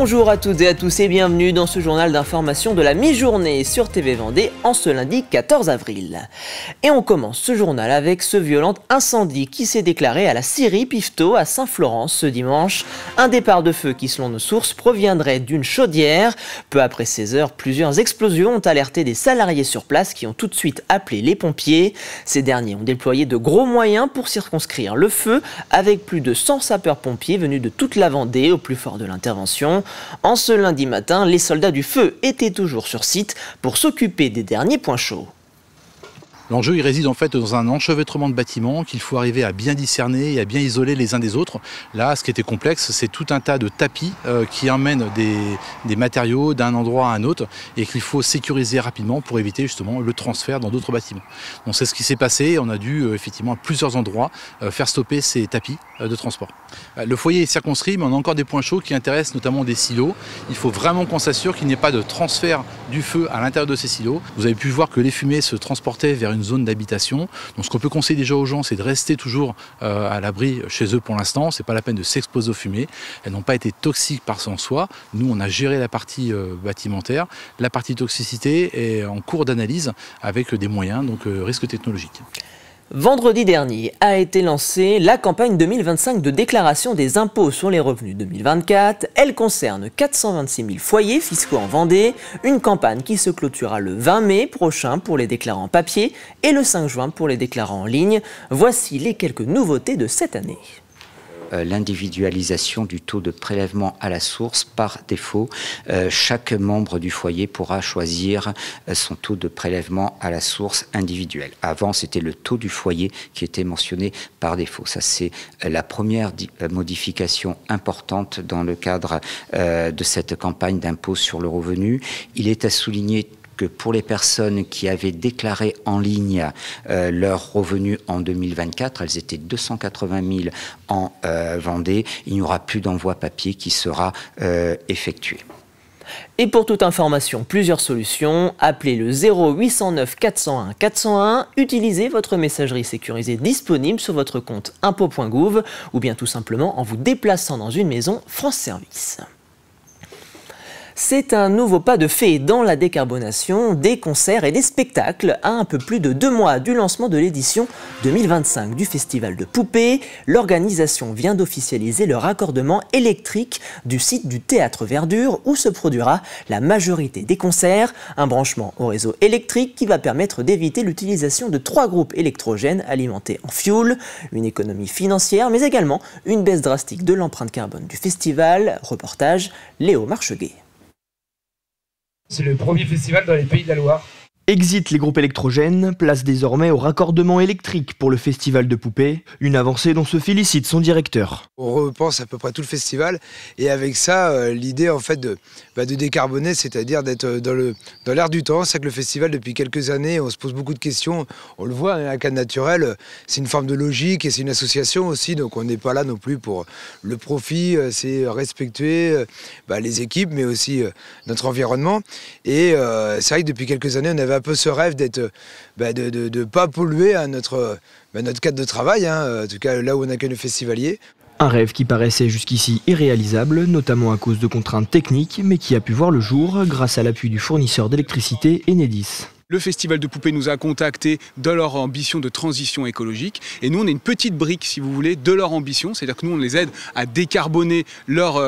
Bonjour à toutes et à tous et bienvenue dans ce journal d'information de la mi-journée sur TV Vendée en ce lundi 14 avril. Et on commence ce journal avec ce violent incendie qui s'est déclaré à la scierie Pifto à Saint-Florence ce dimanche. Un départ de feu qui, selon nos sources, proviendrait d'une chaudière. Peu après 16 heures, plusieurs explosions ont alerté des salariés sur place qui ont tout de suite appelé les pompiers. Ces derniers ont déployé de gros moyens pour circonscrire le feu avec plus de 100 sapeurs-pompiers venus de toute la Vendée au plus fort de l'intervention. En ce lundi matin, les soldats du feu étaient toujours sur site pour s'occuper des derniers points chauds. L'enjeu, il réside en fait dans un enchevêtrement de bâtiments qu'il faut arriver à bien discerner et à bien isoler les uns des autres. Là, ce qui était complexe, c'est tout un tas de tapis qui emmènent des matériaux d'un endroit à un autre et qu'il faut sécuriser rapidement pour éviter justement le transfert dans d'autres bâtiments. Donc c'est ce qui s'est passé. On a dû effectivement à plusieurs endroits faire stopper ces tapis de transport. Le foyer est circonscrit, mais on a encore des points chauds qui intéressent notamment des silos. Il faut vraiment qu'on s'assure qu'il n'y ait pas de transfert du feu à l'intérieur de ces silos. Vous avez pu voir que les fumées se transportaient vers une zone d'habitation. Donc ce qu'on peut conseiller déjà aux gens, c'est de rester toujours à l'abri chez eux pour l'instant. C'est pas la peine de s'exposer aux fumées. Elles n'ont pas été toxiques par en soi. Nous, on a géré la partie bâtimentaire. La partie toxicité est en cours d'analyse avec des moyens, donc risque technologique. Vendredi dernier a été lancée la campagne 2025 de déclaration des impôts sur les revenus 2024. Elle concerne 426 000 foyers fiscaux en Vendée. Une campagne qui se clôturera le 20 mai prochain pour les déclarants papier et le 5 juin pour les déclarants en ligne. Voici les quelques nouveautés de cette année. L'individualisation du taux de prélèvement à la source par défaut. Chaque membre du foyer pourra choisir son taux de prélèvement à la source individuel. Avant, c'était le taux du foyer qui était mentionné par défaut. Ça, c'est la première modification importante dans le cadre de cette campagne d'impôt sur le revenu. Il est à souligner que pour les personnes qui avaient déclaré en ligne leurs revenus en 2024, elles étaient 280 000 en Vendée, il n'y aura plus d'envoi papier qui sera effectué. Et pour toute information, plusieurs solutions. Appelez le 0809 401 401, utilisez votre messagerie sécurisée disponible sur votre compte impôt.gouv ou bien tout simplement en vous déplaçant dans une maison France Service. C'est un nouveau pas de fait dans la décarbonation des concerts et des spectacles à un peu plus de 2 mois du lancement de l'édition 2025 du Festival de Poupée. L'organisation vient d'officialiser le raccordement électrique du site du Théâtre Verdure où se produira la majorité des concerts. Un branchement au réseau électrique qui va permettre d'éviter l'utilisation de 3 groupes électrogènes alimentés en fioul. Une économie financière mais également une baisse drastique de l'empreinte carbone du festival. Reportage Léo Marcheguet. C'est le premier festival dans les Pays de la Loire. Exit les groupes électrogènes, place désormais au raccordement électrique pour le Festival de Poupée, une avancée dont se félicite son directeur. On repense à peu près tout le festival et avec ça, l'idée en fait de décarboner, c'est-à-dire d'être dans l'air du temps. C'est que le festival, depuis quelques années, on se pose beaucoup de questions. On le voit, un cadre naturel, c'est une forme de logique et c'est une association aussi, donc on n'est pas là non plus pour le profit, c'est respecter les équipes, mais aussi notre environnement. Et c'est vrai que depuis quelques années, on avait un peu ce rêve d'être, de pas polluer à notre cadre de travail, en tout cas là où on accueille le festivalier. Un rêve qui paraissait jusqu'ici irréalisable, notamment à cause de contraintes techniques, mais qui a pu voir le jour grâce à l'appui du fournisseur d'électricité Enedis. Le Festival de Poupée nous a contactés de leur ambition de transition écologique et nous on est une petite brique si vous voulez de leur ambition, c'est-à-dire que nous on les aide à décarboner leur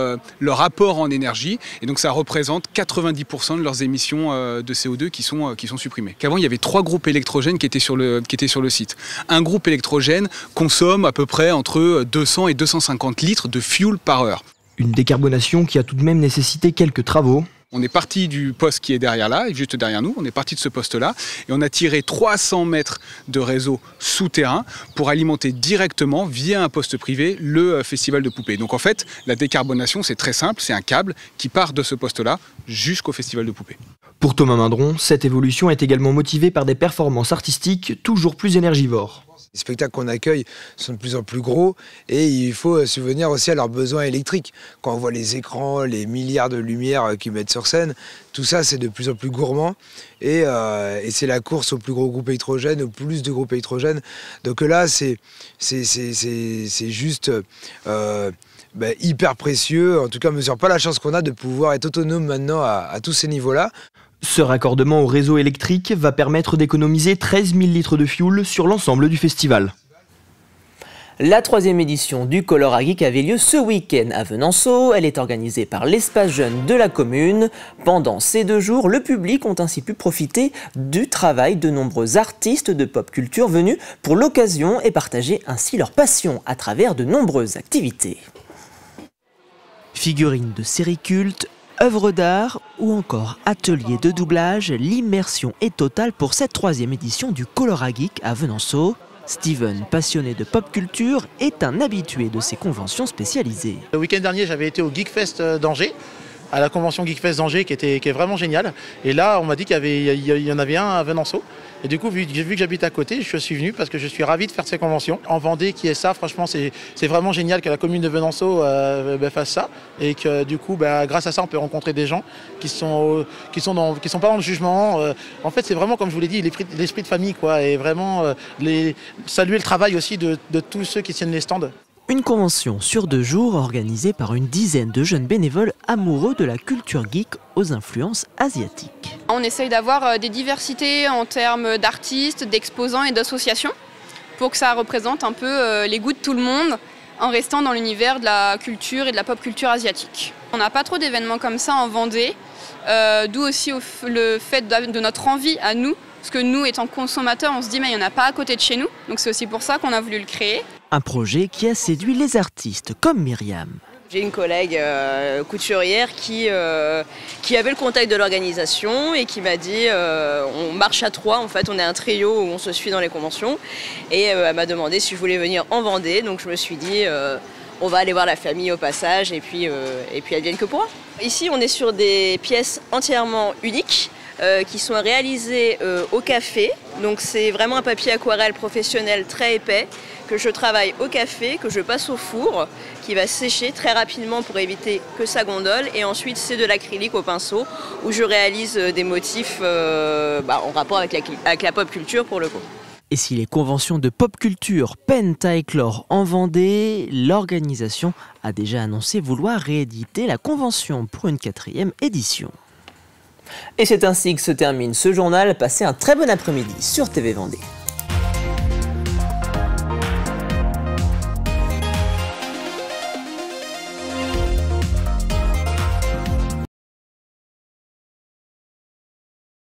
apport en énergie et donc ça représente 90% de leurs émissions de CO2 qui sont supprimées. Qu'avant il y avait 3 groupes électrogènes qui étaient sur le site. Un groupe électrogène consomme à peu près entre 200 et 250 litres de fuel par heure. Une décarbonation qui a tout de même nécessité quelques travaux. On est parti du poste qui est derrière là, juste derrière nous, on est parti de ce poste-là et on a tiré 300 mètres de réseau souterrain pour alimenter directement, via un poste privé, le Festival de Poupée. Donc en fait, la décarbonation, c'est très simple, c'est un câble qui part de ce poste-là jusqu'au Festival de Poupée. Pour Thomas Mindron, cette évolution est également motivée par des performances artistiques toujours plus énergivores. Les spectacles qu'on accueille sont de plus en plus gros et il faut subvenir aussi à leurs besoins électriques. Quand on voit les écrans, les milliards de lumières qu'ils mettent sur scène, tout ça c'est de plus en plus gourmand et c'est la course au plus gros groupe électrogène, au plus de groupes électrogènes. Donc là c'est juste hyper précieux. En tout cas, on ne mesure pas la chance qu'on a de pouvoir être autonome maintenant à tous ces niveaux-là. Ce raccordement au réseau électrique va permettre d'économiser 13 000 litres de fioul sur l'ensemble du festival. La 3e édition du Color Geek avait lieu ce week-end à Venanceau. Elle est organisée par l'Espace Jeune de la commune. Pendant ces 2 jours, le public ont ainsi pu profiter du travail de nombreux artistes de pop culture venus pour l'occasion et partager ainsi leur passion à travers de nombreuses activités. Figurines de séries cultes, œuvres d'art ou encore ateliers de doublage, l'immersion est totale pour cette 3e édition du Color Geek à Venanceau. Steven, passionné de pop culture, est un habitué de ces conventions spécialisées. Le week-end dernier, j'avais été au Geekfest d'Angers, à la convention Geekfest d'Angers qui est vraiment géniale. Et là, on m'a dit qu'il y en avait un à Venanceau. Et du coup, vu que j'habite à côté, je suis venu parce que je suis ravi de faire ces conventions. En Vendée, qui est ça, franchement, c'est vraiment génial que la commune de Venanceau fasse ça. Et que du coup, grâce à ça, on peut rencontrer des gens qui sont pas dans le jugement. En fait, c'est vraiment, comme je vous l'ai dit, l'esprit de famille, quoi. Et vraiment, saluer le travail aussi de tous ceux qui tiennent les stands. Une convention sur 2 jours organisée par une dizaine de jeunes bénévoles amoureux de la culture geek aux influences asiatiques. On essaye d'avoir des diversités en termes d'artistes, d'exposants et d'associations pour que ça représente un peu les goûts de tout le monde en restant dans l'univers de la culture et de la pop culture asiatique. On n'a pas trop d'événements comme ça en Vendée, d'où aussi le fait de notre envie à nous. Parce que nous, étant consommateurs, on se dit mais il n'y en a pas à côté de chez nous. Donc c'est aussi pour ça qu'on a voulu le créer. Un projet qui a séduit les artistes comme Myriam. J'ai une collègue couturière qui avait le contact de l'organisation et qui m'a dit on marche à 3, en fait on est un trio où on se suit dans les conventions. Et elle m'a demandé si je voulais venir en Vendée. Donc je me suis dit on va aller voir la famille au passage et puis advienne que pourra. Ici on est sur des pièces entièrement uniques. Qui sont réalisés au café. Donc c'est vraiment un papier aquarelle professionnel très épais que je travaille au café, que je passe au four, qui va sécher très rapidement pour éviter que ça gondole. Et ensuite c'est de l'acrylique au pinceau où je réalise des motifs en rapport avec la pop culture pour le coup. Et si les conventions de pop culture peinent à éclore en Vendée, l'organisation a déjà annoncé vouloir rééditer la convention pour une 4e édition. Et c'est ainsi que se termine ce journal. Passez un très bon après-midi sur TV Vendée.